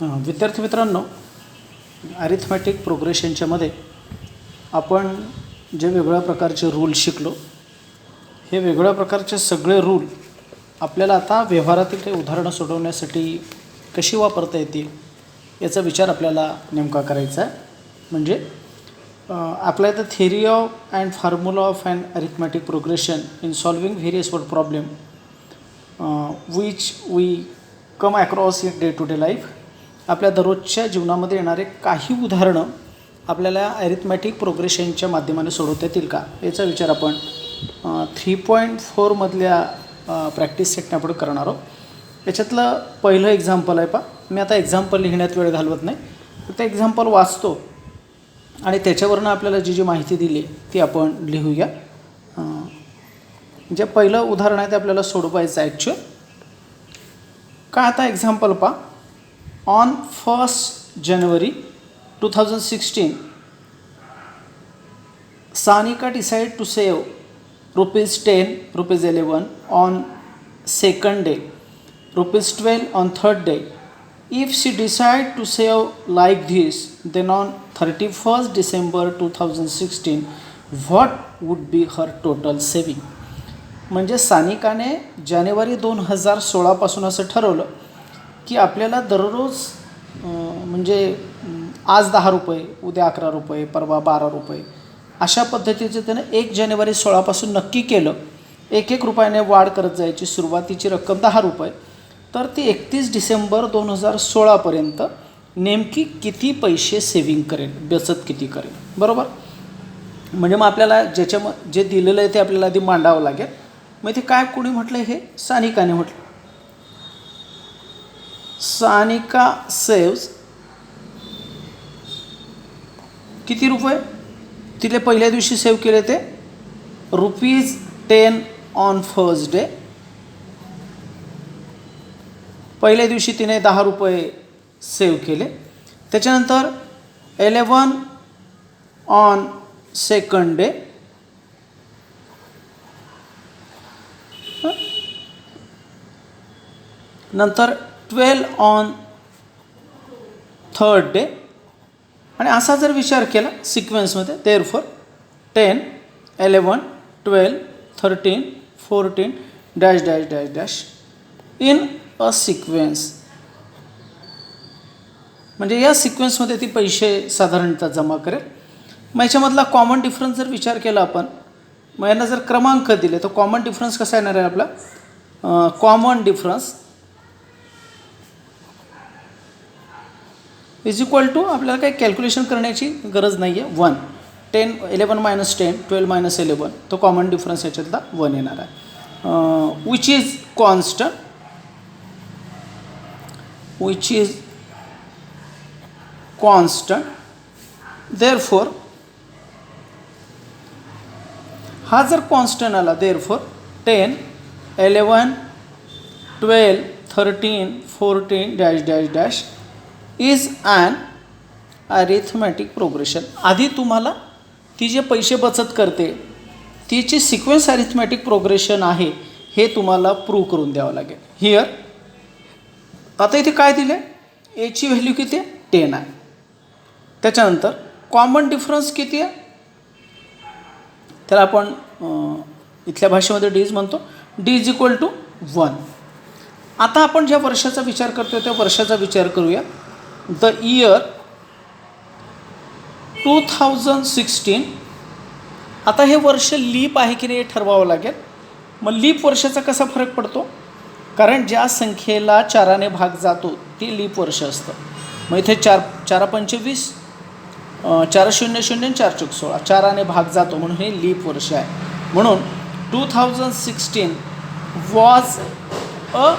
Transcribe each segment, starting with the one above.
विद्यार्थी मित्रांनो, अरिथमॅटिक प्रोग्रेशनच्यामध्ये आपण जे वेगवेगळ्या प्रकारचे रूल शिकलो, हे वेगवेगळ्या प्रकारचे सगळे रूल आपल्याला आता व्यवहारातील काही उदाहरणं सोडवण्यासाठी कशी वापरता येतील याचा विचार आपल्याला नेमका करायचा आहे. म्हणजे apply the theory of and formula of and arithmetic progression in solving various word problem which we come across in day to day life. आपल्या दररोजच्या जीवनामध्ये येणारे काही उदाहरणं आपल्याला अरिथमॅटिक प्रोग्रेशनच्या माध्यमाने सोडवता येतील का याचा विचार आपण 3.4 मधल्या प्रॅक्टिस सेटने आपण करणार आहोत. याच्यातलं पहिलं एक्झाम्पल आहे. मी आता एक्झाम्पल लिहिण्यात वेळ घालवत नाही, तर एक्झाम्पल वाचतो आणि त्याच्यावरनं आपल्याला जी माहिती दिली ती आपण लिहूया. जे पहिलं उदाहरण आहे ते आपल्याला सोडवायचं आहे ॲक्च्युअल. का आता example on 1 January 2016 Sanika decide to save ₹10, ₹11 on second day, ₹12 on third day. If she decide to save like this, then on 31st December 2016 what would be her total saving? म्हणजे सानिकाने जानेवारी 2016 पासून असं ठरवलं की आपल्याला दररोज म्हणजे आज ₹10, उद्या ₹11, परवा ₹12 अशा पद्धतीचं त्यानं 1 जानेवारी 16 पासून नक्की केलं. एक रुपयाने वाढ करत जायची. सुरुवातीची रक्कम ₹10, तर ती 31 डिसेंबर 2016 पर्यंत नेमकी किती पैसे सेव्हिंग करेल, बचत किती करेल. बरोबर. म्हणजे मग आपल्याला जे दिलेलं आहे ते आपल्याला आधी मांडावं लागेल. मग ते काय कोणी म्हटलं, हे सानिकाने म्हटलं. सानिका सेव्स किती रुपये तिने पहिल्या दिवशी सेव्ह केले, ते ₹10 ऑन फर्स्ट डे. पहिल्या दिवशी तिने ₹10 सेव्ह केले. त्याच्यानंतर 11 ऑन सेकंड डे, नंतर 12 ऑन थर्ड डे. आणि असा जर विचार केला सिक्वेन्समध्ये, therefore 10, 11, 12, 13, 14 dash dash dash dash in a sequence. म्हणजे या सिक्वेन्समध्ये ती पैसे साधारणतः जमा करेल. मग याच्यामधला कॉमन डिफरन्स जर विचार केला आपण, मग यांना जर क्रमांक दिले तर कॉमन डिफरन्स कसा येणार आहे आपला. Common difference is equal to, आपल्याला काही कॅल्क्युलेशन करण्याची गरज नाही आहे, 1. 10, 11 - 10, 12 - 11, तो कॉमन डिफरन्स याच्यातला 1 येणार आहे. Which is constant, which is constant. Therefore हा जर कॉन्स्टंट आला, therefore 10, 11, 12, 13, 14 dash dash dash is an arithmetic progression. आधी तुम्हाला ती जे पैसे बचत करते तिची सिक्वेन्स अरिथमॅटिक प्रोग्रेशन आहे हे तुम्हाला प्रूव्ह करून द्यावं लागेल. हिअर आता इथे काय दिलं आहे, एची व्हॅल्यू किती आहे, 10 आहे. त्याच्यानंतर कॉमन डिफरन्स किती आहे, त्याला आपण इथल्या भाषेमध्ये डीज म्हणतो. D is equal to 1. आता आपण ज्या वर्षाचा विचार करतो त्या वर्षाचा विचार करूया. The year 2016. आता हे वर्ष लीप आहे की नाही हे ठरवावं लागेल. मग लीप वर्षाचा कसा फरक पडतो, कारण ज्या संख्येला 4ने भाग जातो ती लीप वर्ष असतं. मग इथे 4 पंचे 20, 4 0 0 4 चौक 16, 4ने भाग जातो म्हणून हे लीप वर्ष आहे. म्हणून 2016 वॉज अ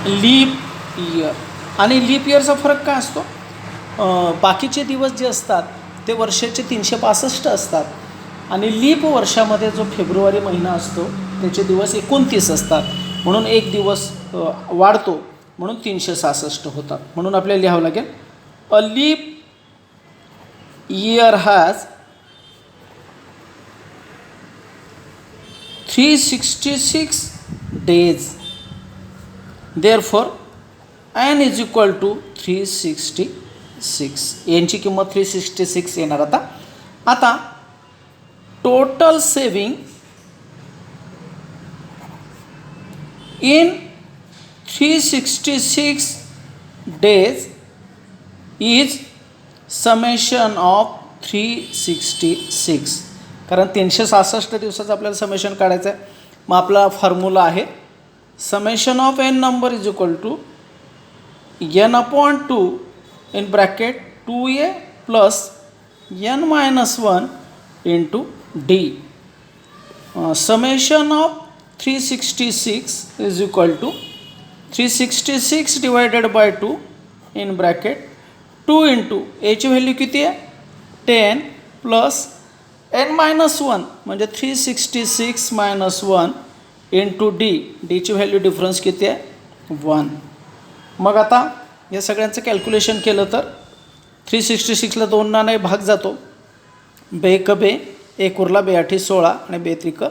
लीप इयर. आणि लीप इयरचा फरक काय असतो, बाकीचे दिवस जे असतात ते वर्षाचे 365 असतात आणि लीप वर्षामध्ये जो फेब्रुवारी महिना असतो त्याचे दिवस 29 असतात. म्हणून एक दिवस वाढतो म्हणून 366 होतात. म्हणून आपल्याला लिहावं लागेल, a leap year has 366 days. Therefore N is equal to 366. एनची किंमत 366 येणार. आता total saving in 366 days is summation of 366. कारण 366 दिवसाचं आपल्याला समेशन काढायचं आहे. मग आपला फॉर्म्युला आहे summation of n number is equal to n upon 2 in bracket 2a plus n minus 1 into d. Summation of 366 is equal to 366 divided by 2 in bracket 2 into एची value किती आहे 10 प्लस n मायनस 1 म्हणजे 366 minus 1 into d. डीची value difference किती आहे 1. मग आता या सगळ्यांचं कॅल्क्युलेशन केलं तर 366ला 2 ने भाग जातो. बेक बे, एक उरला, 2 8 16 आणि 2 त्रिक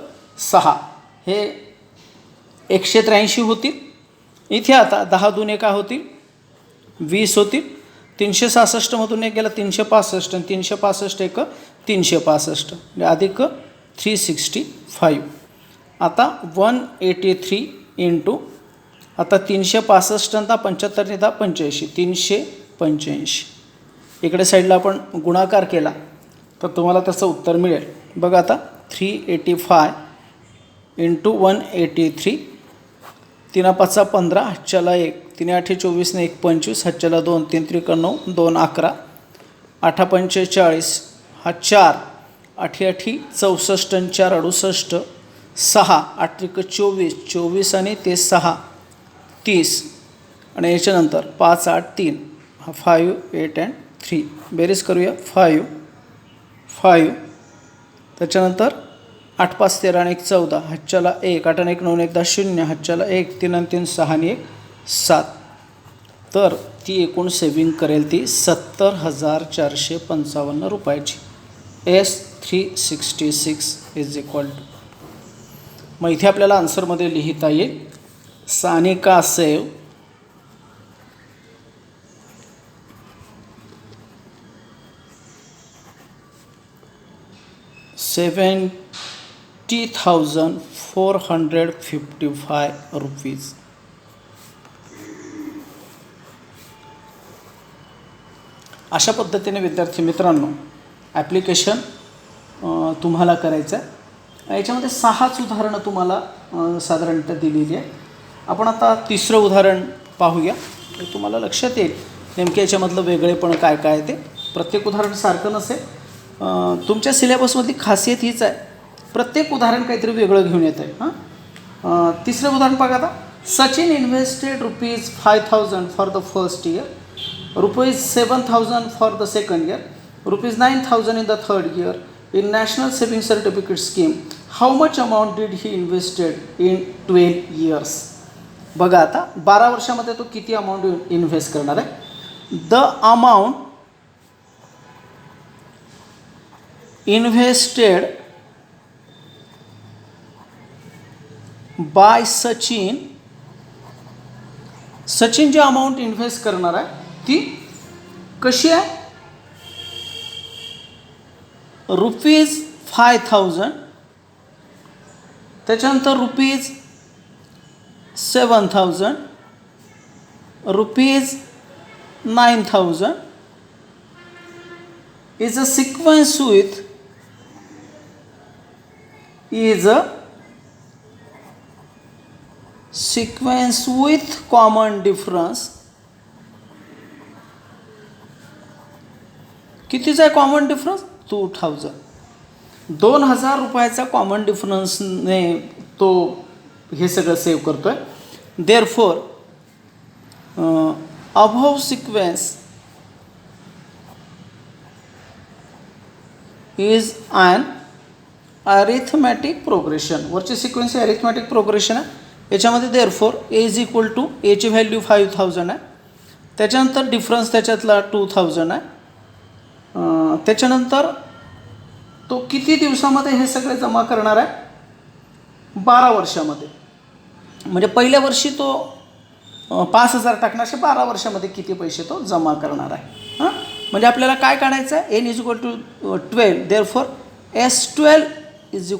6, हे 183 होतील. इथे आता 10 दुने काय होतील 20 होतील. 366मधून एक गेला 365 आणि 365 एक 365 म्हणजे अधिक 365. आता 183 इंटू आता 365 आणि 75 ने 85, 385. इकडे साईडला आपण गुणाकार केला तर तुम्हाला त्याचं उत्तर मिळेल. बघा आता 385 इंटू 183, 3 5 15, हातच्याला 1, 3 8 24 ने 1 25, हातच्याला 2, 3 त्रिक 9, 2 11, 8 पंचे 40, हा 4, 8 8 64 आणि 4 68, 6, 8 त्रिक 24, 24 आणि ते 6 30 आणि याच्यानंतर 5 8 3, हा 5 8 अँड 3. बेरीज करूया 5 5. त्याच्यानंतर 8 5 13 आणि 1 14, हातच्याला 1, 8 आणि 1 9 1 10 0, हातच्याला 1, 3 आणि 3 6 आणि 1 7. तर ती एकूण सेविंग करेल ती 70,455 रुपयाची. S366 is equal to. मग इथे आपल्याला आन्सरमध्ये लिहिता येईल सानिका सेव ₹70,455. अशा पद्धतीने विद्यार्थी मित्रांनो ॲप्लिकेशन तुम्हाला करायचं आहे. याच्यामध्ये 6च उदाहरणं तुम्हाला साधारणतः दिलेली आहे. आपण आता तिसरं उदाहरण पाहूया. तुम्हाला लक्षात येईल नेमके याच्यामधलं वेगळेपण काय काय आहे ते. प्रत्येक उदाहरण सारखं नसेल. तुमच्या सिलेबसमधली खासियत हीच आहे, प्रत्येक उदाहरण काहीतरी वेगळं घेऊन येतं आहे. तिसरं उदाहरण बघा आता. Sachin invested ₹5,000 for the first year, ₹7,000 for the second year, ₹9,000 in the third year in national saving certificate scheme. How much amount did he invested in 12 years? बघा आता 12 वर्षामध्ये तो किती अमाऊंट इन्व्हेस्ट करणार आहे. The amount invested by Sachin, Sachin जे amount invest करणार आहे ती कशी आहे ₹5,000, त्याच्यानंतर ₹7,000, ₹9,000 is a sequence with common difference. कितीचा आहे कॉमन डिफरन्स 2,000. 2,000 रुपयाचा कॉमन डिफरन्सने तो हे सगळं सेव्ह करतो आहे. Therefore above sequence is an arithmetic progression. वरची सिक्वेन्स ही अरिथमॅटिक प्रोग्रेशन आहे. याच्यामध्ये therefore A is equal to एची व्हॅल्यू 5,000 आहे, त्याच्यानंतर डिफरन्स त्याच्यातला 2,000 आहे. त्याच्यानंतर तो किती दिवसामध्ये हे सगळे जमा करणार आहे 12 वर्षामध्ये. म्हणजे पहिल्या वर्षी तो 5,000 टाकणार, असे 12 वर्षामध्ये किती पैसे तो जमा करणार आहे. म्हणजे आपल्याला काय काढायचं आहे, n = 12, therefore S12 =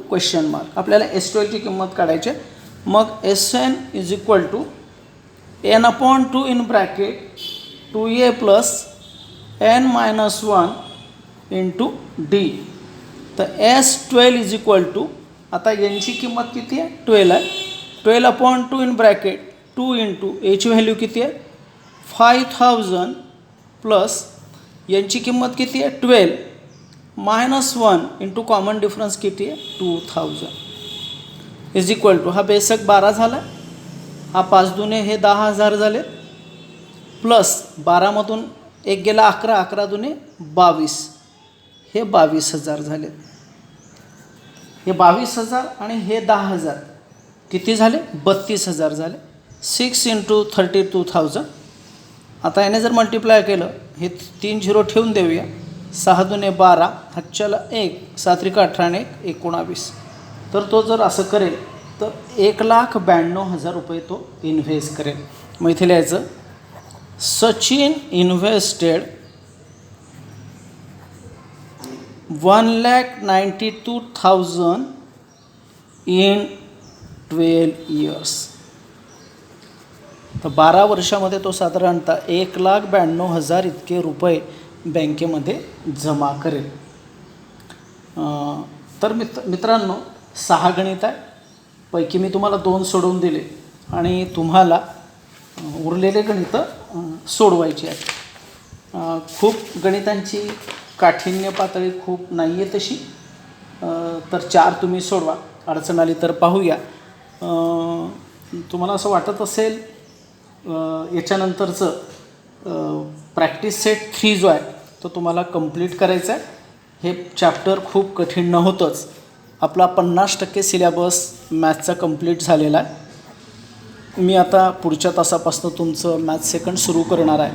question mark. आपल्याला S12 ची किंमत काढायची आहे. मग Sn = n/2 in bracket 2a + n-1 × d. तर S12 = आता यांची किंमत किती आहे, 12 आहे. 12/2 इन ब्रॅकेट 2 × याची व्हॅल्यू किती आहे, 5000 प्लस यांची किंमत किती आहे, 12 -1 × कॉमन डिफरन्स किती आहे, 2000 = हा बेसक 12 झाला, हा 5 दुने हे 10,000 झाले, प्लस 12मधून 1 गेला 11, 11 दुने 22, हे 22,000 झाले. हे 22,000 आणि हे 10,000 किती झाले, 32,000 झाले. 6 × 32,000. आता याने जर मल्टिप्लाय केलं, हे 3 झिरो ठेवून देऊया, 6 दुने 12, हातच्याला 1, 7 × 18 आणि 1 19. तर तो जर असं करेल तर 1,92,000 रुपये तो इन्व्हेस्ट करेल. मग इथे लिहायचं, सचिन इन्व्हेस्टेड 1,92,000 इन 12 years. तर 12 वर्षामध्ये तो साधारणतः 1,92,000 इतके रुपये बँकेमध्ये जमा करेल. तर मित्रांनो, 6 गणित आहे, पैकी मी तुम्हाला 2 सोडवून दिले आणि तुम्हाला उरलेले गणितं सोडवायची आहेत. खूप गणितांची काठिण्य पातळी खूप नाही आहे तशी, तर 4 तुम्ही सोडवा. अडचण आली तर पाहूया. तुम्हाला असं वाटत असेल याच्यानंतरचं प्रॅक्टिस सेट 3 जो आहे तो तुम्हाला कंप्लीट करायचा आहे. हे चॅप्टर खूप कठीण नव्हतंच. आपला 50% सिलेबस मॅथ्सचा कंप्लीट झालेला आहे. मी आता पुढच्या तासापासून तुमचं मॅथ्स सेकंड सुरू करणार आहे.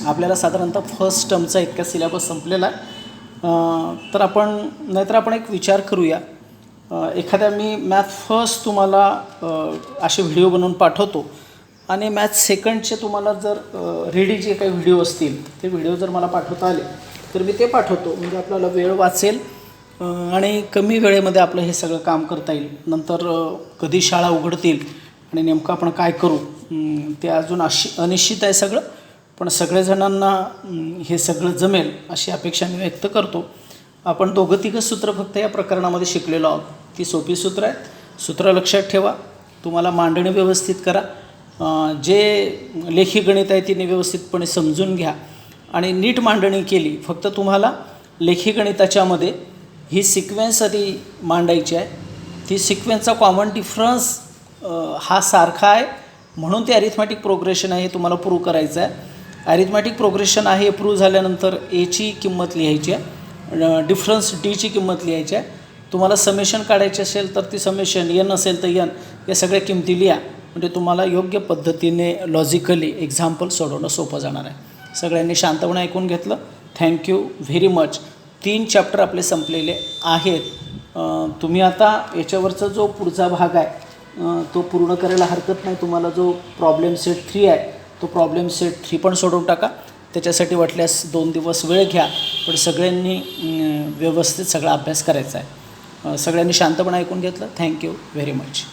आपल्याला साधारणतः फर्स्ट टर्मचा इतका सिलेबस संपलेला आहे. तर आपण एक विचार करूया. एखाद्या मी मॅथ फर्स्ट तुम्हाला असे व्हिडिओ बनवून पाठवतो आणि मॅथ सेकंडचे तुम्हाला जर रेडी जे काही व्हिडिओ असतील ते व्हिडिओ जर मला पाठवता आले तर मी ते पाठवतो. म्हणजे आपल्याला वेळ वाचेल आणि कमी वेळेमध्ये आपलं हे सगळं काम करता येईल. नंतर कधी शाळा उघडतील आणि नेमकं आपण काय करू ते अजून अनिश्चित आहे सगळं. पण सगळेजणांना हे सगळं जमेल अशी अपेक्षा मी व्यक्त करतो. आपण 2-3 सूत्र फक्त या प्रकरणामध्ये शिकलेलो आहोत. ती सोपी सूत्र आहेत. सूत्र लक्षात ठेवा. तुम्हाला मांडणी व्यवस्थित करा. जे लेखी गणित आहे तिने व्यवस्थितपणे समजून घ्या आणि नीट मांडणी केली. फक्त तुम्हाला लेखी गणिताच्यामध्ये ही सिक्वेन्स आधी मांडायची आहे. ती सिक्वेन्सचा कॉमन डिफरन्स हा सारखा आहे म्हणून ते अरिथमॅटिक प्रोग्रेशन आहे हे तुम्हाला प्रूव्ह करायचं आहे. अरिथमॅटिक प्रोग्रेशन आहे हे प्रूव्ह झाल्यानंतर एची किंमत लिहायची आहे, डिफरन्स डीची किंमत लिहायची आहे. तुम्हाला समेशन काढायची असेल तर ती समेशन, एन असेल तर एन, या सगळ्या किमती लिहा. म्हणजे तुम्हाला योग्य पद्धतीने लॉजिकली एक्झाम्पल सोडवणं सोपं जाणार आहे. सगळ्यांनी शांतपणे ऐकून घेतलं. Thank you very much. 3 चॅप्टर आपले संपलेले आहेत. तुम्ही आता याच्यावरचा जो पुढचा भाग आहे तो पूर्ण करायला हरकत नाही. तुम्हाला जो प्रॉब्लेम सेट 3 आहे तो प्रॉब्लेम सेट 3 पण सोडवून टाका. त्याच्यासाठी वाटल्यास 2 दिवस वेळ घ्या, पण सगळ्यांनी व्यवस्थित सगळा अभ्यास करायचा आहे. सगळ्यांनी शांतपणे ऐकून घेतलं. Thank you very much.